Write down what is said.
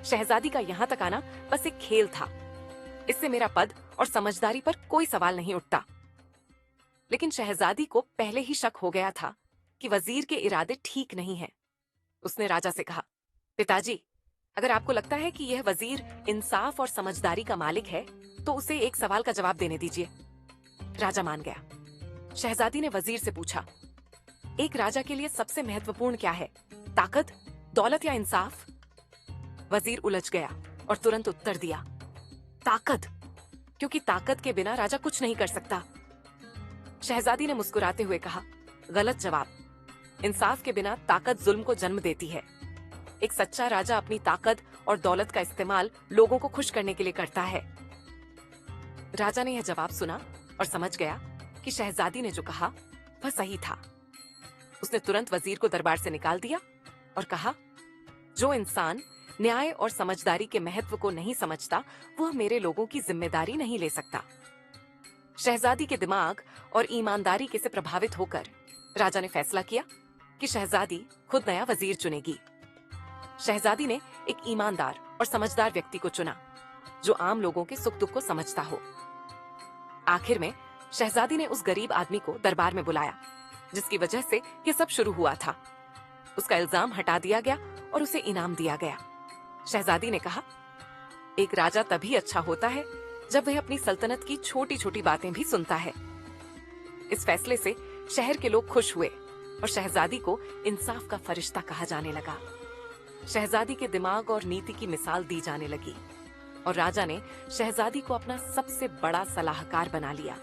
शहजादी का यहाँ तक आना बस एक खेल था। इससे मेरा पद और समझदारी पर कोई सवाल नहीं उठता। लेकिन शहजादी को पहले ही शक हो गया था कि वजीर के इरादे ठीक नहीं हैं। उसने राजा से कहा, पिताजी, अगर आपको लगता है कि यह वजीर इंसाफ और समझदारी का मालिक है, तो उसे एक सवाल का जवाब देने दीजिए। राजा मान गया। शहजादी ने वजीर से पूछा, एक राजा के लिए सबसे महत्वपूर्ण क्या है, ताकत, दौलत या इंसाफ? वजीर उलझ गया और तुरंत उत्तर दिया, ताकत, क्योंकि ताकत के बिना राजा कुछ नहीं कर सकता। शहजादी ने मुस्कुराते हुए कहा, गलत जवाब। इंसाफ के बिना ताकत जुल्म को जन्म देती है। एक सच्चा राजा अपनी ताकत और दौलत का इस्तेमाल लोगों को खुश करने के लिए करता है। राजा ने यह जवाब सुना और समझ गया कि शहजादी ने जो कहा वह सही था। उसने तुरंत वजीर को दरबार से निकाल दिया और कहा, जो इंसान न्याय और समझदारी के महत्व को नहीं समझता, वह मेरे लोगों की जिम्मेदारी नहीं ले सकता। शहजादी के दिमाग और ईमानदारी के से प्रभावित होकर राजा ने फैसला किया कि शहजादी खुद नया वजीर चुनेगी। शहजादी ने एक ईमानदार और समझदार व्यक्ति को चुना, जो आम लोगों के सुख दुख को समझता हो। आखिर में शहजादी ने उस गरीब आदमी को दरबार में बुलाया, जिसकी वजह से यह सब शुरू हुआ था। उसका इल्जाम हटा दिया गया और उसे इनाम दिया गया। शहजादी ने कहा, एक राजा तभी अच्छा होता है जब वह अपनी सल्तनत की छोटी छोटी बातें भी सुनता है। इस फैसले से शहर के लोग खुश हुए और शहजादी को इंसाफ का फरिश्ता कहा जाने लगा। शहजादी के दिमाग और नीति की मिसाल दी जाने लगी और राजा ने शहजादी को अपना सबसे बड़ा सलाहकार बना लिया।